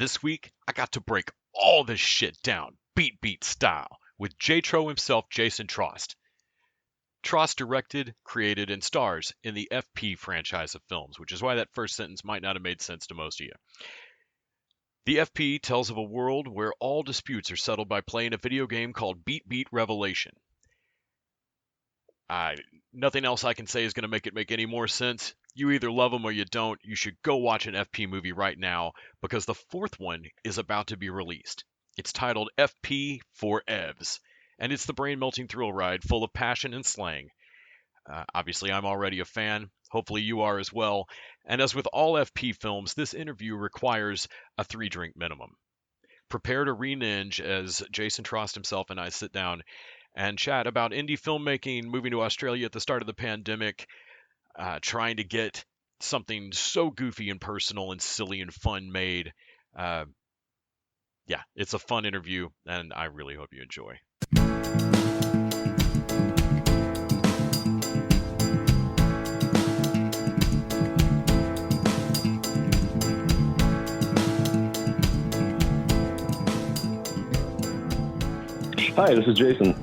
This week, I got to break all this shit down, beat style, with JTRO himself, Jason Trost. Trost directed, created, and stars in the FP franchise of films, which is why that first sentence might not have made sense to most of you. The FP tells of a world where all disputes are settled by playing a video game called Beat Revelation. Nothing else I can say is going to make any more sense. You either love them or you don't. You should go watch an FP movie right now because the fourth one is about to be released. It's titled FP4EVZ, and it's the brain-melting thrill ride full of passion and slang. Obviously, I'm already a fan. Hopefully you are as well. And as with all FP films, this interview requires a 3-drink minimum. Prepare to re-ninge as Jason Trost himself and I sit down and chat about indie filmmaking, moving to Australia at the start of the pandemic, trying to get something so goofy and personal and silly and fun made. Yeah, it's a fun interview, and I really hope you enjoy. Hi, this is Jason.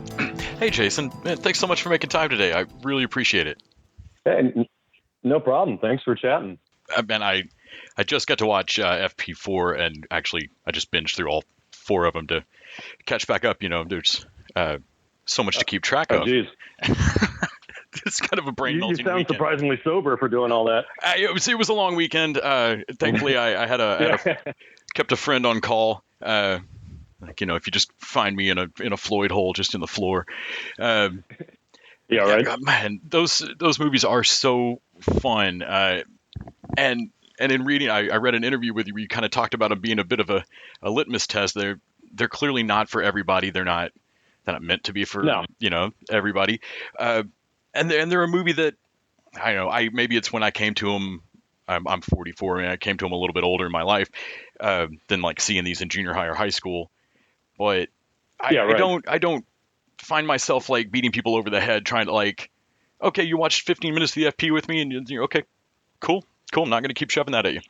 Hey, Jason. Man, thanks so much for making time today. I really appreciate it. Hey, no problem. Thanks for chatting. Man, I just got to watch FP4, and actually, I just binged through all 4 of them to catch back up. You know, there's so much to keep track of. Geez. It's kind of a brain-melting You sound weekend. surprisingly sober for doing all that. It was a long weekend. Thankfully, I had kept a friend on call. Like, you know, if you just find me in a Floyd hole just in the floor. Yeah, right. Man, those movies are so fun. And in reading, I read an interview with you where you kind of talked about them being a bit of a litmus test. They're clearly not for everybody. They're not meant to be for everybody. And they're a movie that I don't know. Maybe it's when I came to them. I'm 44, and I came to them a little bit older in my life than like seeing these in junior high or high school. But I don't find myself like beating people over the head trying to like, okay, you watched 15 minutes of the FP with me, and you're okay, cool. I'm not going to keep shoving that at you.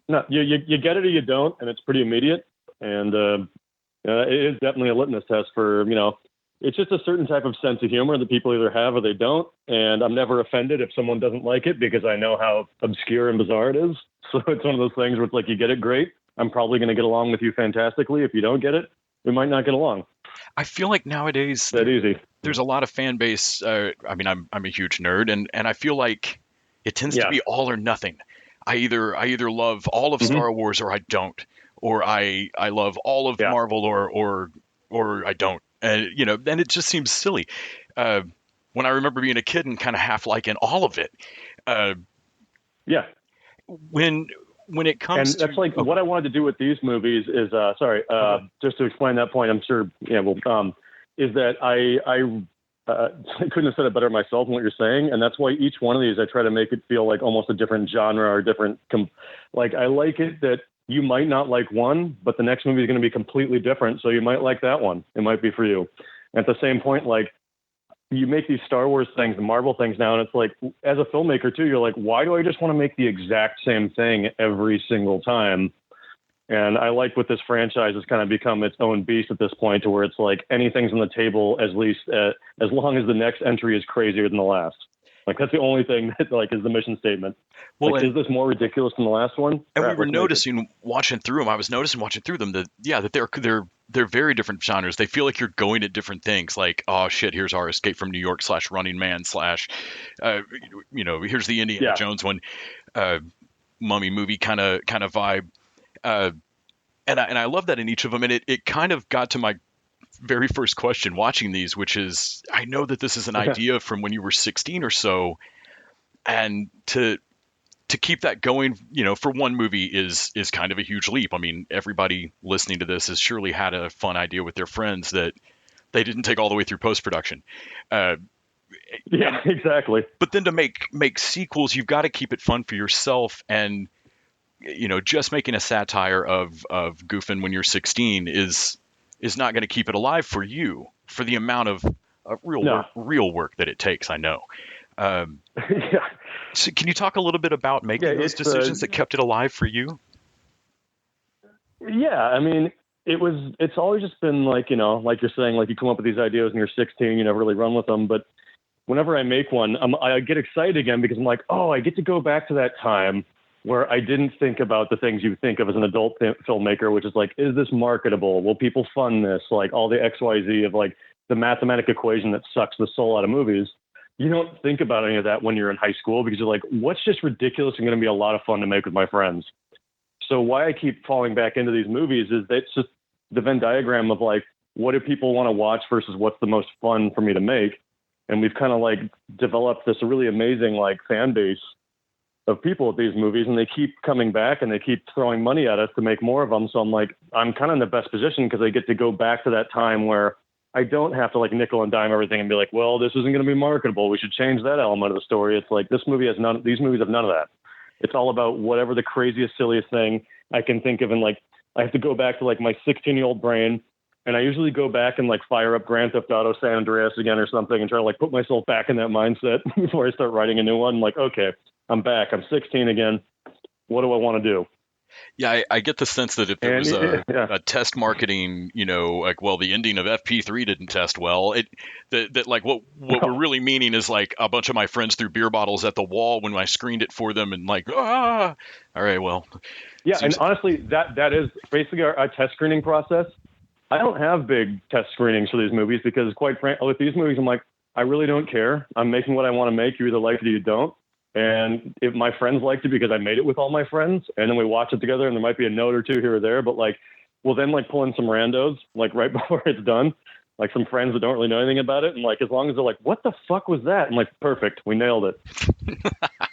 No, you get it or you don't, and it's pretty immediate. And it is definitely a litmus test for, it's just a certain type of sense of humor that people either have or they don't. And I'm never offended if someone doesn't like it because I know how obscure and bizarre it is. So it's one of those things where it's like, you get it, great. I'm probably going to get along with you fantastically. If you don't get it, we might not get along. I feel like nowadays that easy. There's a lot of fan base. I mean, I'm a huge nerd, and I feel like it tends to be all or nothing. I either love all of Star Wars or I don't, or I love all of Marvel or I don't. And it just seems silly. When I remember being a kid and kind of half liking all of it. When it comes and that's like what I wanted to do with these movies is just to explain that point. I'm sure is that I couldn't have said it better myself than what you're saying, and that's why each one of these I try to make it feel like almost a different genre or different. Like I like it that you might not like one, but the next movie is going to be completely different, so you might like that one. It might be for you. And at the same point, like, you make these Star Wars things and Marvel things now, and it's like, as a filmmaker too, you're like, why do I just want to make the exact same thing every single time? And I like what this franchise has kind of become its own beast at this point, to where it's like anything's on the table, as long as the next entry is crazier than the last. Like, that's the only thing that is the mission statement. Well, like, is this more ridiculous than the last one? And we were noticing watching through them. I was noticing watching through them that they're very different genres. They feel like you're going at different things. Like, oh shit, here's our Escape from New York / Running Man / here's the Indiana Jones one, mummy movie kind of vibe. And I love that in each of them. And it kind of got to my very first question watching these, which is, I know that this is an idea from when you were 16 or so, and to keep that going, for one movie is kind of a huge leap. I mean, everybody listening to this has surely had a fun idea with their friends that they didn't take all the way through post-production. Yeah, exactly. But then to make sequels, you've got to keep it fun for yourself. And, just making a satire of goofing when you're 16 is not going to keep it alive for you, for the amount of real work that it takes, I know. So can you talk a little bit about making those decisions that kept it alive for you? Yeah, I mean, it's always just been like, like you're saying, like you come up with these ideas when you're 16, you never really run with them. But whenever I make one, I get excited again because I'm like, oh, I get to go back to that time where I didn't think about the things you think of as an adult filmmaker, which is like, is this marketable? Will people fund this? Like all the XYZ of like the mathematical equation that sucks the soul out of movies. You don't think about any of that when you're in high school because you're like, what's just ridiculous and going to be a lot of fun to make with my friends? So why I keep falling back into these movies is that it's just the Venn diagram of like, what do people want to watch versus what's the most fun for me to make? And we've kind of like developed this really amazing like fan base of people at these movies, and they keep coming back and they keep throwing money at us to make more of them. So I'm like, I'm kind of in the best position because I get to go back to that time where I don't have to like nickel and dime everything and be like, well, this isn't going to be marketable. We should change that element of the story. It's like these movies have none of that. It's all about whatever the craziest, silliest thing I can think of. And like, I have to go back to like my 16-year-old brain. And I usually go back and like fire up Grand Theft Auto San Andreas again or something and try to like put myself back in that mindset before I start writing a new one. I'm like, okay, I'm back. I'm 16 again. What do I want to do? Yeah, I get the sense that if there was a test marketing, like, well, the ending of FP3 didn't test well. That like what we're really meaning is like a bunch of my friends threw beer bottles at the wall when I screened it for them and like, all right, well. Yeah, and honestly, that is basically our test screening process. I don't have big test screenings for these movies because quite frankly, with these movies, I'm like, I really don't care. I'm making what I want to make. You either like it or you don't. And if my friends liked it because I made it with all my friends and then we watch it together and there might be a note or two here or there, but like, we'll then like pull in some randos, like right before it's done, like some friends that don't really know anything about it. And like, as long as they're like, what the fuck was that? I'm like, perfect. We nailed it.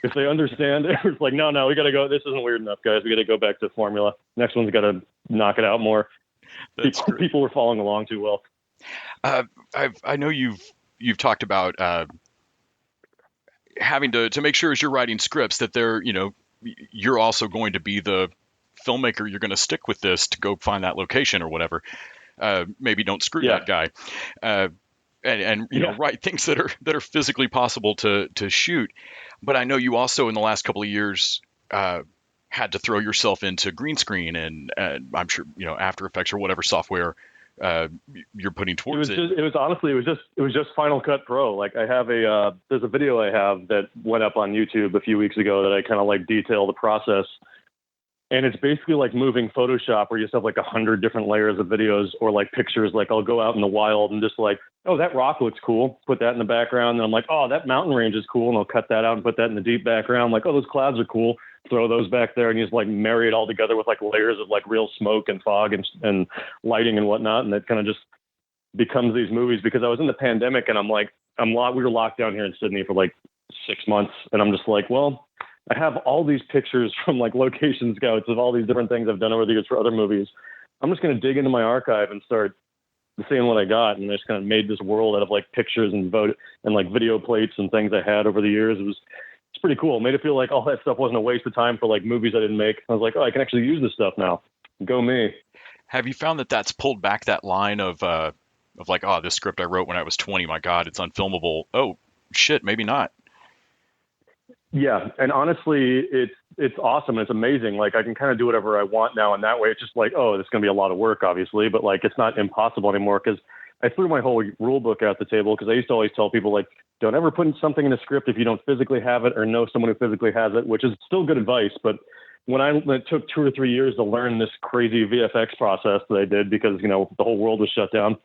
If they understand it, it's like, no, we got to go. This isn't weird enough, guys. We got to go back to formula. Next one's got to knock it out more. People were following along too well. I know you've talked about having to make sure as you're writing scripts that you're also going to be the filmmaker. You're going to stick with this to go find that location or whatever. Maybe don't screw that guy. And write things that are physically possible to shoot. But I know you also in the last couple of years had to throw yourself into green screen and I'm sure After Effects or whatever software you're putting towards it. It was just Final Cut Pro. Like I have there's a video I have that went up on YouTube a few weeks ago that I kind of like detail the process. And it's basically like moving Photoshop where you just have like 100 different layers of videos or like pictures. Like I'll go out in the wild and just like, oh, that rock looks cool. Put that in the background. And I'm like, oh, that mountain range is cool. And I'll cut that out and put that in the deep background. Like, oh, those clouds are cool. Throw those back there. And you just like marry it all together with like layers of like real smoke and fog and lighting and whatnot. And it kind of just becomes these movies because I was in the pandemic and we were locked down here in Sydney for like 6 months. And I'm just like, well, I have all these pictures from like location scouts of all these different things I've done over the years for other movies. I'm just going to dig into my archive and start seeing what I got. And I just kind of made this world out of like pictures and like video plates and things I had over the years. It's pretty cool. It made it feel like all that stuff wasn't a waste of time for like movies I didn't make. I was like, oh, I can actually use this stuff now. Go me. Have you found that that's pulled back that line of like, oh, this script I wrote when I was 20, my God, it's unfilmable. Oh shit, maybe not. Yeah. And honestly, it's awesome. It's amazing. Like I can kind of do whatever I want now. And that way it's just like, oh, it's going to be a lot of work, obviously, but like, it's not impossible anymore. Cause I threw my whole rule book out the table. Cause I used to always tell people like, don't ever put something in a script if you don't physically have it or know someone who physically has it, which is still good advice. But when it took 2 or 3 years to learn this crazy VFX process that I did because, the whole world was shut down,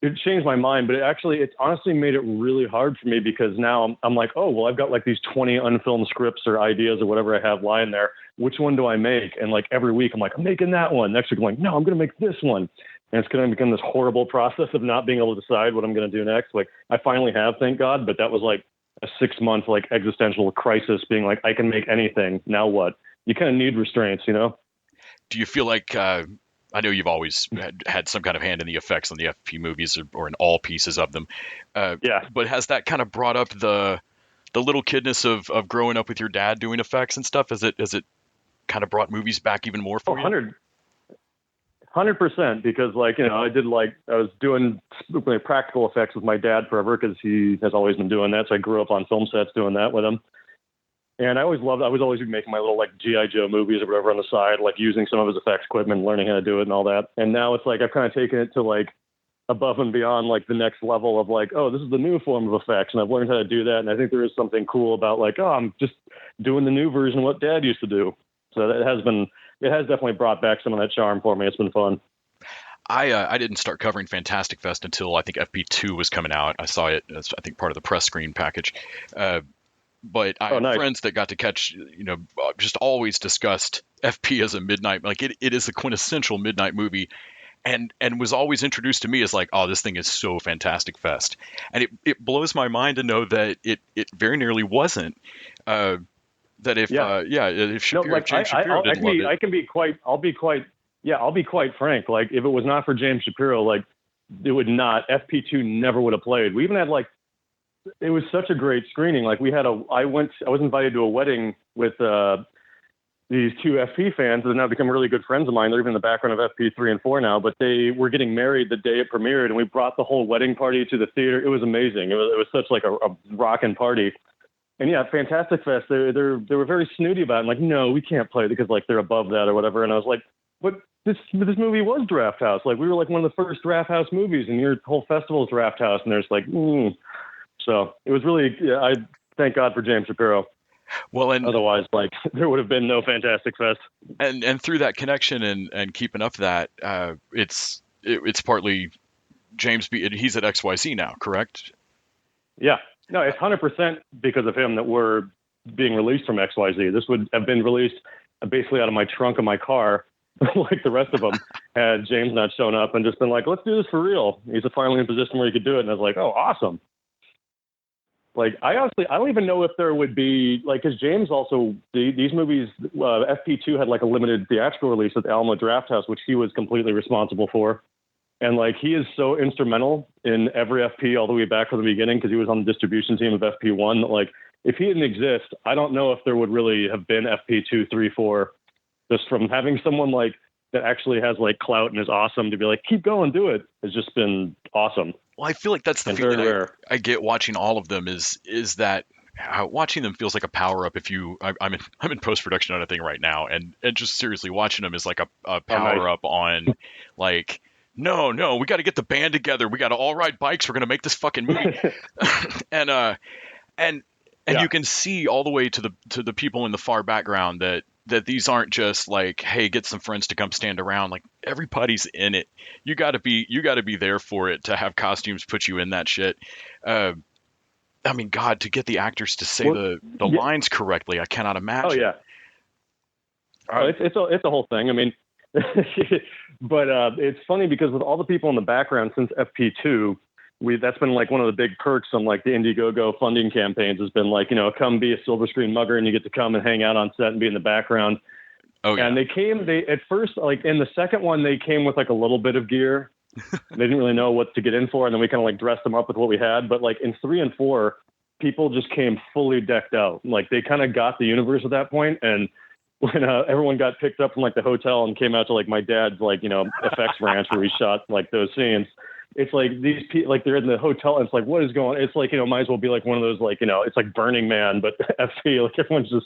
it changed my mind, but it's honestly made it really hard for me because now I'm like, oh, well, I've got like these 20 unfilmed scripts or ideas or whatever I have lying there. Which one do I make? And like every week I'm like, I'm making that one. Next week I'm like, no, I'm going to make this one. And it's going to become this horrible process of not being able to decide what I'm going to do next. Like I finally have, thank God, but that was like a 6-month like existential crisis being like, I can make anything. Now what? You kind of need restraints, Do you feel like, I know you've always had some kind of hand in the effects on the FP movies or in all pieces of them. Yeah. But has that kind of brought up the little kidness of growing up with your dad doing effects and stuff? Has it kind of brought movies back even more for you? 100%, because I was doing practical effects with my dad forever because he has always been doing that. So I grew up on film sets doing that with him. And I was always making my little like G.I. Joe movies or whatever on the side, like using some of his effects equipment, learning how to do it and all that. And now it's like I've kind of taken it to like above and beyond like the next level of like, oh, this is the new form of effects. And I've learned how to do that. And I think there is something cool about like, oh, I'm just doing the new version of what Dad used to do. So it has definitely brought back some of that charm for me. It's been fun. I didn't start covering Fantastic Fest until I think FP2 was coming out. I saw it as I think part of the press screen package. But I have nice. friends that got to catch, just always discussed FP as a midnight, like it is a quintessential midnight movie, and was always introduced to me as like, oh, this thing is so Fantastic Fest, and it blows my mind to know that it very nearly wasn't. That if if Shapiro, like, James Shapiro didn't love it. I'll be quite frank. Like if it was not for James Shapiro, like it would not, FP2 never would have played. We even had like, it was such a great screening. Like I was invited to a wedding with these two FP fans that have now become really good friends of mine. They're even in the background of FP3 and 4 now, but they were getting married the day it premiered, and we brought the whole wedding party to the theater. It was amazing. It was such like a rockin' party. And yeah, Fantastic Fest, they were very snooty about it. I'm like, no, we can't play it because like they're above that or whatever. And I was like, but this movie was Draft House. Like we were like one of the first Draft House movies, and your whole festival is Draft House. And there's like, So it was really, I thank God for James Shapiro. Well, and otherwise, like there would have been no Fantastic Fest. And through that connection and keeping up that, it's partly James he's at XYZ now, correct? Yeah, no, it's 100% because of him that we're being released from XYZ. This would have been released basically out of my trunk of my car, like the rest of them, had James not shown up and just been like, let's do this for real. He's finally in a position where he could do it. And I was like, oh, awesome. Like, I don't even know if there would be, like, because James also, these movies, FP2 had like a limited theatrical release at the Alamo Draft House, which he was completely responsible for. And like, he is so instrumental in every FP all the way back from the beginning, because he was on the distribution team of FP1. That, like, if he didn't exist, I don't know if there would really have been FP2, 3, 4, just from having someone like that actually has like clout and is awesome to be like, keep going, do it. It's just been awesome. Well, I feel like that's the feeling I get watching all of them is that watching them feels like a power up. I'm in post production on a thing right now, and just seriously watching them is like a power up on like, no, we got to get the band together. We got to all ride bikes. We're gonna make this fucking movie, and you can see all the way to the people in the far background that these aren't just like, hey, get some friends to come stand around. Like, everybody's in it. You got to be there for it, to have costumes put you in that shit. I mean, God, to get the actors to say the lines correctly, I cannot imagine. Oh yeah. It's a whole thing. I mean, but it's funny because with all the people in the background since FP2, that's been like one of the big perks on like the Indiegogo funding campaigns, has been like, come be a silver screen mugger and you get to come and hang out on set and be in the background. Oh yeah. And they at first, like in the second one, they came with like a little bit of gear. They didn't really know what to get in for. And then we kind of like dressed them up with what we had. But like in 3 and 4, people just came fully decked out. Like they kind of got the universe at that point. And when everyone got picked up from like the hotel and came out to like my dad's like, effects ranch where we shot like those scenes, it's like these people, like they're in the hotel and it's like, what is going on? It's like, might as well be like one of those, like, it's like Burning Man, but FP, like everyone's just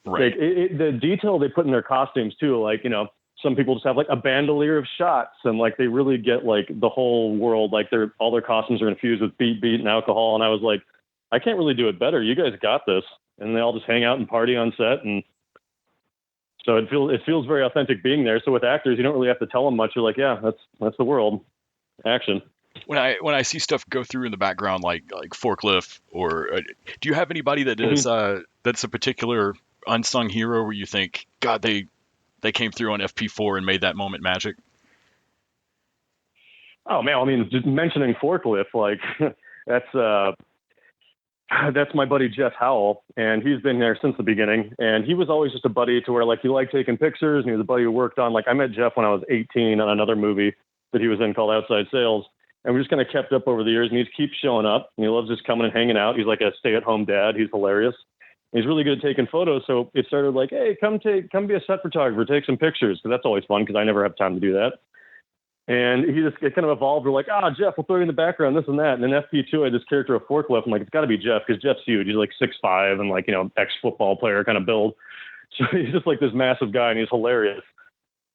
right. Like the detail they put in their costumes too. Like, some people just have like a bandolier of shots and like, they really get like the whole world, like all their costumes are infused with beat and alcohol. And I was like, I can't really do it better. You guys got this. And they all just hang out and party on set. And so it feels very authentic being there. So with actors, you don't really have to tell them much. You're like, yeah, that's the world. Action. When I see stuff go through in the background, like Forklift, or do you have anybody that is that's a particular unsung hero where you think, God, they came through on FP4 and made that moment magic? Oh man, I mean, just mentioning Forklift, like that's my buddy Jeff Howell, and he's been there since the beginning. And he was always just a buddy to where like he liked taking pictures, and he was a buddy who worked on, like, I met Jeff when I was 18 on another movie that he was in called Outside Sales. And we just kind of kept up over the years, and he just keeps showing up, and he loves just coming and hanging out. He's like a stay-at-home dad. He's hilarious. He's really good at taking photos. So it started like, hey, come be a set photographer, take some pictures. Cause that's always fun, because I never have time to do that. And it kind of evolved. We're like, Jeff, we'll throw you in the background, this and that. And in FP2, I had this character, a forklift. I'm like, it's got to be Jeff, because Jeff's huge. He's like 6'5" and like, ex-football player kind of build. So he's just like this massive guy, and he's hilarious.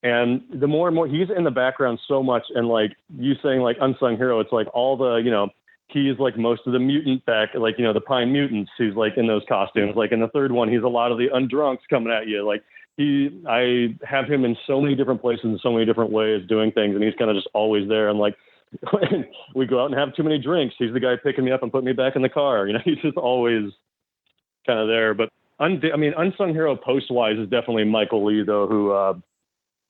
And the more and more he's in the background so much, and like you saying like unsung hero, it's like all the, he's like most of the mutant back, like, the Prime Mutants. He's like in those costumes. Like in the third one, he's a lot of the undrunks coming at you. Like I have him in so many different places in so many different ways doing things, and he's kind of just always there. And like when we go out and have too many drinks, he's the guy picking me up and putting me back in the car. He's just always kind of there. But unsung hero post-wise is definitely Michael Lee, though, who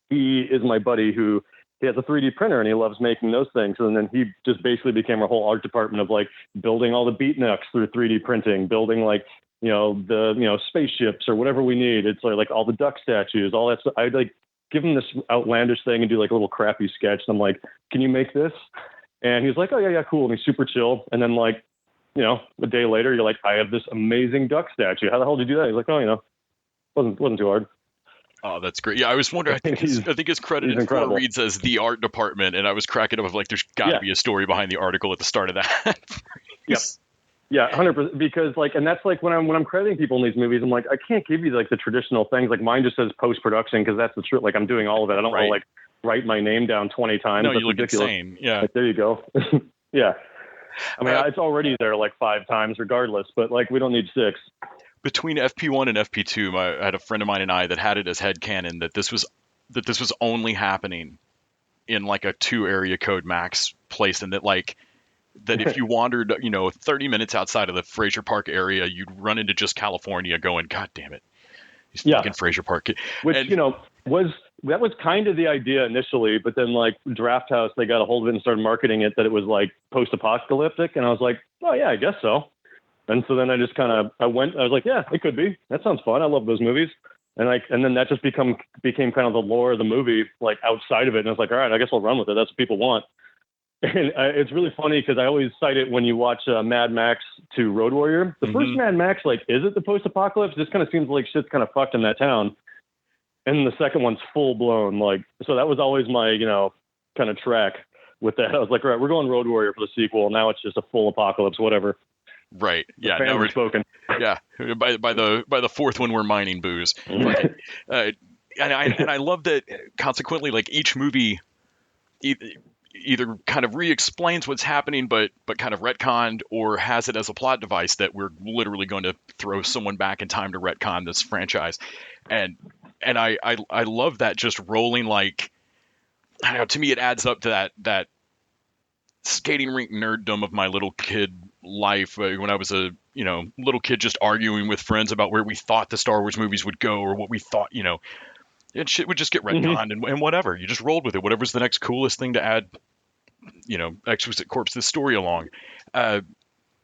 he is my buddy who he has a 3D printer and he loves making those things. And then he just basically became our whole art department of like building all the beatniks through 3D printing, building like, the spaceships or whatever we need. It's like all the duck statues, all that stuff. I'd like give him this outlandish thing and do like a little crappy sketch. And I'm like, can you make this? And he's like, oh yeah, cool. And he's super chill. And then like, a day later, you're like, I have this amazing duck statue. How the hell did you do that? He's like, oh, wasn't too hard. Oh, that's great. Yeah, I was wondering. I think his credit reads as the art department, and I was cracking up of like, there's got to be a story behind the article at the start of that. Yep. Yeah, 100%. Because like, and that's like when I'm crediting people in these movies, I'm like, I can't give you like the traditional things. Like mine just says post production because that's the truth. Like I'm doing all of it. I don't want to like write my name down 20 times. No, that's you look ridiculous. insane. Yeah. Like, there you go. Yeah. It's already there like 5 times regardless, but like we don't need 6. Between FP1 and FP2, I had a friend of mine and I that had it as headcanon that this was only happening in like a 2 area code max place, and that if you wandered 30 minutes outside of the Fraser Park area, you'd run into just California going, God damn it, these fucking Fraser Park. Which was kind of the idea initially, but then like Draft House, they got a hold of it and started marketing it that it was like post-apocalyptic, and I was like, oh yeah, I guess so. And so then I just I was like, yeah, it could be. That sounds fun. I love those movies. And then that just became kind of the lore of the movie, like outside of it. And I was like, all right, I guess we'll run with it. That's what people want. And it's really funny because I always cite it when you watch Mad Max to Road Warrior. The first Mad Max, like, is it the post-apocalypse? This kind of seems like shit's kind of fucked in that town. And the second one's full blown. Like, so that was always my, kind of track with that. I was like, all right, we're going Road Warrior for the sequel. Now it's just a full apocalypse, whatever. Right. Yeah. Now we're spoken. Yeah. By the fourth one, we're mining booze. And I love that. Consequently, like each movie either kind of re-explains what's happening, but kind of retconned, or has it as a plot device that we're literally going to throw someone back in time to retcon this franchise. And I love that just rolling like, I don't know. To me, it adds up to that skating rink nerddom of my little kid life when I was a little kid, just arguing with friends about where we thought the Star Wars movies would go, or what we thought and shit would just get retconned and whatever. You just rolled with it. Whatever's the next coolest thing to add, Exquisite Corpse this story along.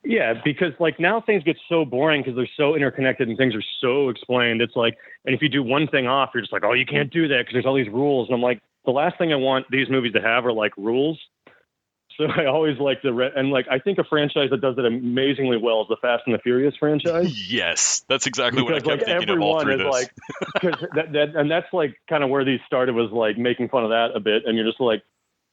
Yeah, because like now things get so boring because they're so interconnected and things are so explained. It's like, and if you do one thing off, you're just like, oh, you can't do that because there's all these rules. And I'm like, the last thing I want these movies to have are like rules. So I always like and like I think a franchise that does it amazingly well is the Fast and the Furious franchise. Yes, that's exactly what I kept thinking of all through this. Like, because and that's like kind of where these started, was like making fun of that a bit, and you're just like,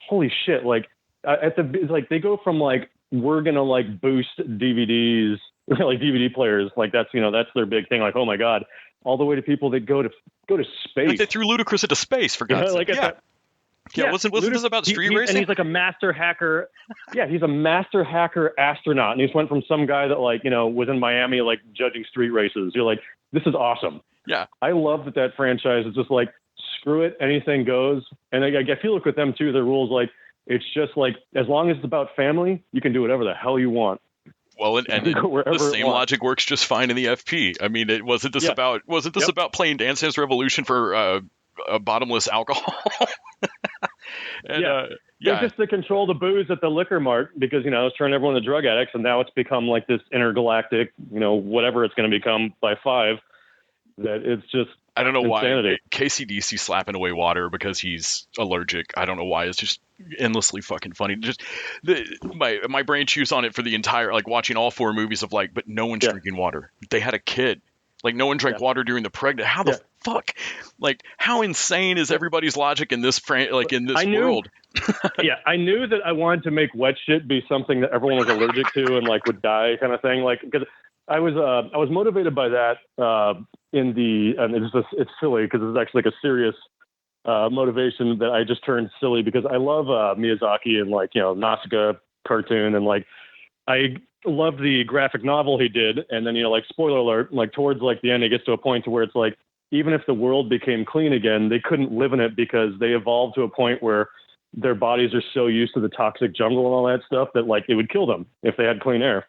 holy shit! Like like they go from like, we're gonna like boost DVDs, like DVD players, like that's that's their big thing, like, oh my god, all the way to people that go to space. Like they threw Ludacris into space, for God's sake. Yeah, wasn't this about street racing? And he's like a master hacker. Yeah, he's a master hacker astronaut, and he's went from some guy that like was in Miami like judging street races. You're like, this is awesome. Yeah, I love that franchise is just like, screw it, anything goes. And I feel like with them too, their rules, like, it's just like, as long as it's about family, you can do whatever the hell you want. Well, and the same logic works just fine in the FP. I mean, wasn't this about playing Dance Dance Revolution for bottomless alcohol? Just to control the booze at the liquor mart, because it's turned everyone into drug addicts, and now it's become like this intergalactic, whatever it's going to become by 5. That it's just, I don't know insanity. Why KCDC slapping away water because he's allergic. I don't know why. It's just endlessly fucking funny. Just my brain chews on it for the entire, like, watching all 4 movies of like, but no one's drinking water. They had a kid. Like, no one drank water during the pregnant. How the fuck? Like, how insane is everybody's logic in this in this world? Yeah, I knew that I wanted to make wet shit be something that everyone was allergic to and like would die kind of thing. Like, because I was motivated by that and it's silly because it's actually like a serious motivation that I just turned silly because I love Miyazaki and like, Nausicaa cartoon and like I loved the graphic novel he did. And then, like, spoiler alert, like towards like the end, it gets to a point to where it's like, even if the world became clean again, they couldn't live in it because they evolved to a point where their bodies are so used to the toxic jungle and all that stuff that like it would kill them if they had clean air.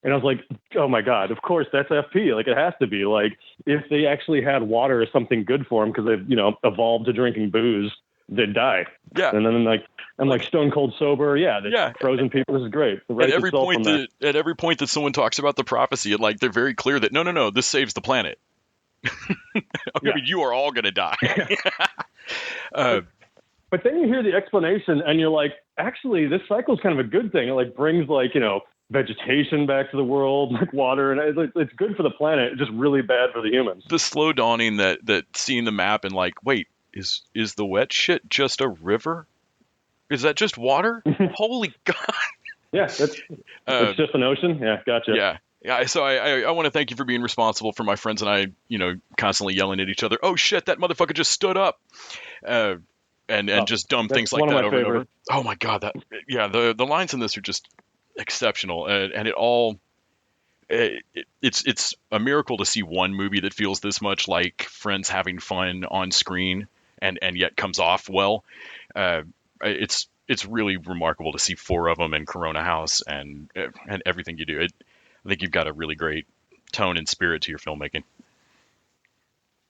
And I was like, oh my God, of course that's FP. Like it has to be like if they actually had water or something good for them because they've, evolved to drinking booze, they'd die. Yeah. And then like, I'm like stone cold sober. Yeah. Frozen people. This is great. At every point that someone talks about the prophecy, like they're very clear that no, this saves the planet. I mean, you are all going to die. But then you hear the explanation and you're like, actually, this cycle is kind of a good thing. It like brings like, vegetation back to the world, like water, and it's good for the planet. It's just really bad for the humans. The slow dawning that seeing the map and like, wait, is the wet shit just a river? Is that just water? Holy God. Yeah, it's just an ocean. Yeah, gotcha. Yeah. So I want to thank you for being responsible for my friends and I, constantly yelling at each other. Oh shit, that motherfucker just stood up. And just dumb things like that over and over. Oh my God, the lines in this are just exceptional, and it all it's a miracle to see one movie that feels this much like friends having fun on screen and yet comes off well. It's really remarkable to see four of them in Corona House and everything you do. I think you've got a really great tone and spirit to your filmmaking.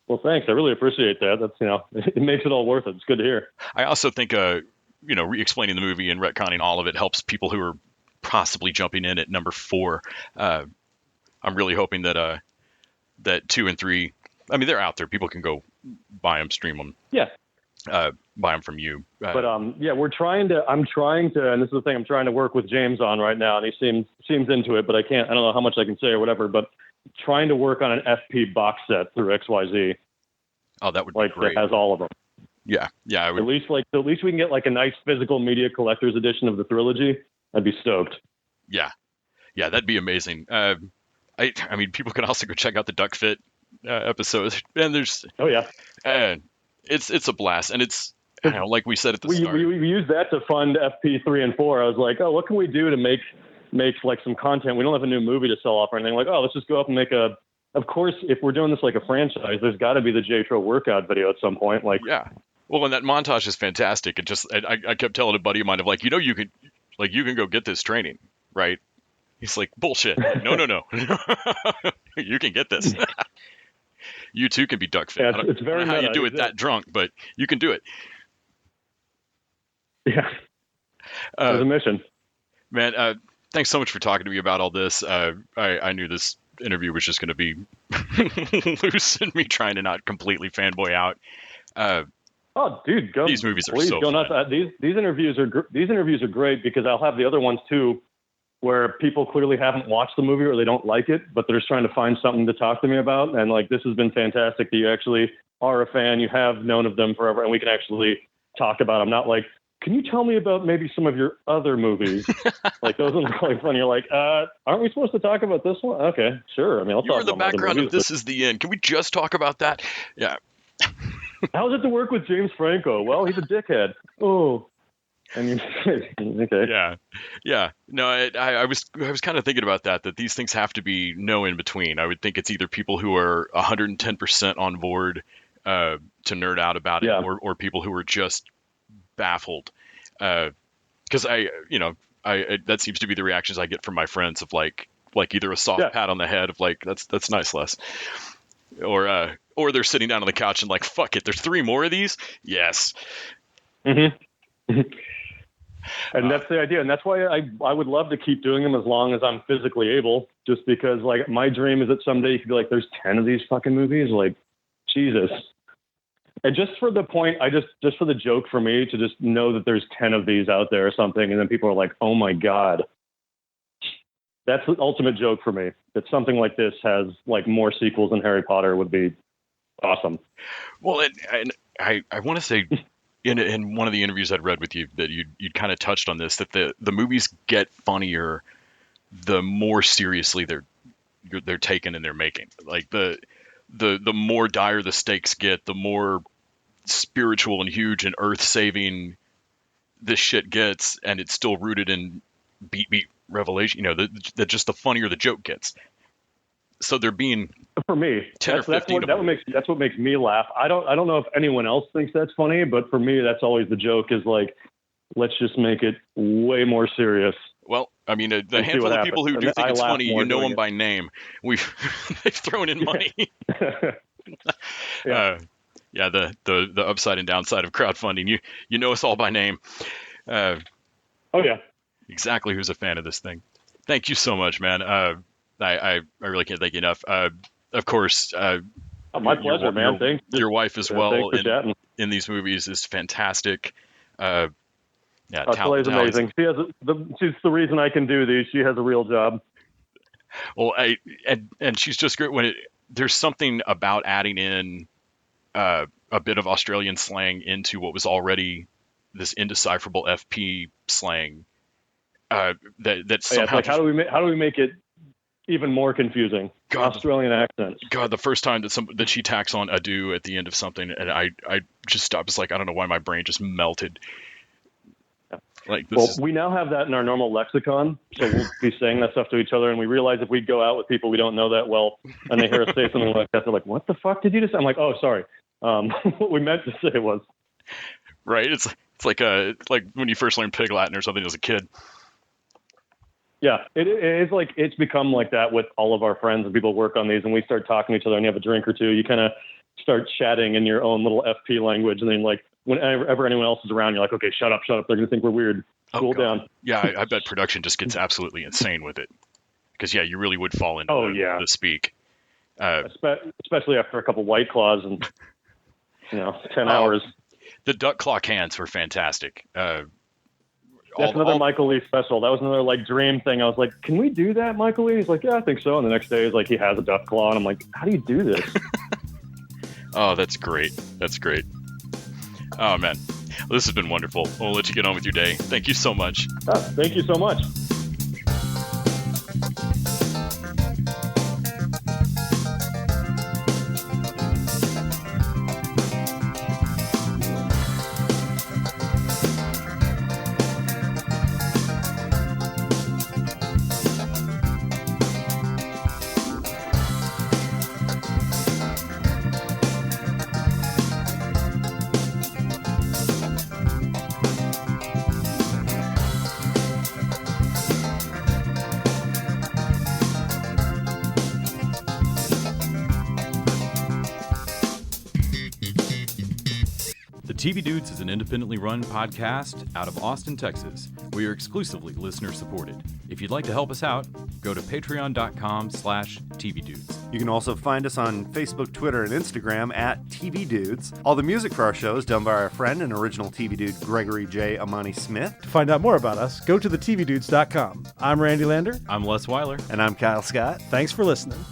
Well, thanks. I really appreciate that. That's, it makes it all worth it. It's good to hear. I also think, re-explaining the movie and retconning all of it helps people who are possibly jumping in at number 4. I'm really hoping that 2 and 3, I mean, they're out there. People can go buy them, stream them. Yeah. Buy them from you. But I'm trying to, and this is the thing I'm trying to work with James on right now, and he seems into it, but I don't know how much I can say or whatever, but trying to work on an FP box set through XYZ. Oh, that would be great. That has all of them. Yeah. At least we can get like a nice physical media collector's edition of the trilogy. I'd be stoked. Yeah, that'd be amazing. I mean, people can also go check out the Duck Fit episodes, and there's it's a blast, and it's like we said at the start. We use that to fund FP3 and 4. I was like, oh, what can we do to make like some content? We don't have a new movie to sell off or anything. Like, oh, let's just go up and make of course, if we're doing this like a franchise, there's got to be the JTRO workout video at some point. Like, yeah. Well, and that montage is fantastic. I kept telling a buddy of mine of like, you can go get this training, right? He's like, bullshit. No. You can get this. You too can be Duck Fit. Yeah, it's very I don't know how you do it that drunk, but you can do it. Yeah. It's a mission. Man, thanks so much for talking to me about all this. I knew this interview was just going to be loose and me trying to not completely fanboy out. Oh, dude, these movies are so fun. Nuts. These interviews are great because I'll have the other ones too, where people clearly haven't watched the movie or they don't like it, but they're just trying to find something to talk to me about. And like, this has been fantastic that you actually are a fan. You have known of them forever, and we can actually talk about them. Not like, can you tell me about maybe some of your other movies? Like those ones are really fun. You're like, aren't we supposed to talk about this one? Okay, sure. I mean, I'll talk about the background movies, of This Is the End. Can we just talk about that? Yeah. How's it to work with James Franco? Well, he's a dickhead. Oh. And okay. Yeah. No, I was kind of thinking about that these things have to be no in between. I would think it's either people who are 110% on board to nerd out about it, or people who are just baffled. Because that seems to be the reactions I get from my friends of like either a soft pat on the head of like that's nice, Les, or they're sitting down on the couch and like, fuck it, there's 3 more of these. Yes. Mm-hmm. And that's the idea. And that's why I would love to keep doing them as long as I'm physically able, just because like my dream is that someday you could be like, there's 10 of these fucking movies. Like, Jesus. And just for the point, just for the joke for me to just know that there's 10 of these out there or something. And then people are like, oh my God. That's the ultimate joke for me. That something like this has like more sequels than Harry Potter would be awesome. Well, and I want to say in one of the interviews I'd read with you that you'd kind of touched on this, that the movies get funnier the more seriously they're taken and they're making. Like the more dire the stakes get, the more spiritual and huge and earth-saving this shit gets, and it's still rooted in beat revelation. You know, that just the funnier the joke gets. So they're being, for me, 10 or 15 that's what makes me laugh. I don't know if anyone else thinks that's funny, but for me, that's always the joke, is like, let's just make it way more serious. Well, I mean, the handful of people who do think it's funny, you know them by name. They've thrown in money. Yeah. The upside and downside of crowdfunding. You know us all by name. Oh yeah, exactly. Who's a fan of this thing? Thank you so much, man. I really can't thank you enough. Of course. My pleasure, man. Thanks. Your wife as well in these movies is fantastic. Tally's amazing. She's the reason I can do these. She has a real job. Well, and she's just great there's something about adding in a bit of Australian slang into what was already this indecipherable FP slang. That somehow like, how do we make it even more confusing? Australian accents. God, the first time that she tacks on "ado" at the end of something, and I just stopped. It's like, I don't know why my brain just melted. Like, we now have that in our normal lexicon, so we'll be saying that stuff to each other, and we realize if we go out with people we don't know that well, and they hear us say something like that, they're like, "What the fuck did you just?" I'm like, "Oh, sorry. What we meant to say was." Right. It's like when you first learned Pig Latin or something as a kid. Yeah, it is like, it's become like that with all of our friends and people work on these, and we start talking to each other and you have a drink or two, you kind of start chatting in your own little FP language, and then like whenever anyone else is around, you're like, okay, shut up, they're gonna think we're weird. Cool down. Yeah, I bet production just gets absolutely insane with it, because you really would fall into the speak. Especially after a couple White Claws and 10 hours. The duck claw cans were fantastic. That's another Michael Lee special. That was another like dream thing. I was like, can we do that, Michael Lee? He's like, yeah, I think so. And the next day he's like, he has a duck claw, and I'm like, how do you do this? Oh, that's great. That's great. Oh man, well, this has been wonderful. We'll let you get on with your day. Thank you so much. Thank you so much. TV Dudes is an independently run podcast out of Austin, Texas. We are exclusively listener supported. If you'd like to help us out, go to patreon.com/TVDudes. You can also find us on Facebook, Twitter, and Instagram at TV Dudes. All the music for our show is done by our friend and original TV Dude, Gregory J. Amani Smith. To find out more about us, go to thetvdudes.com. I'm Randy Lander. I'm Les Weiler. And I'm Kyle Scott. Thanks for listening.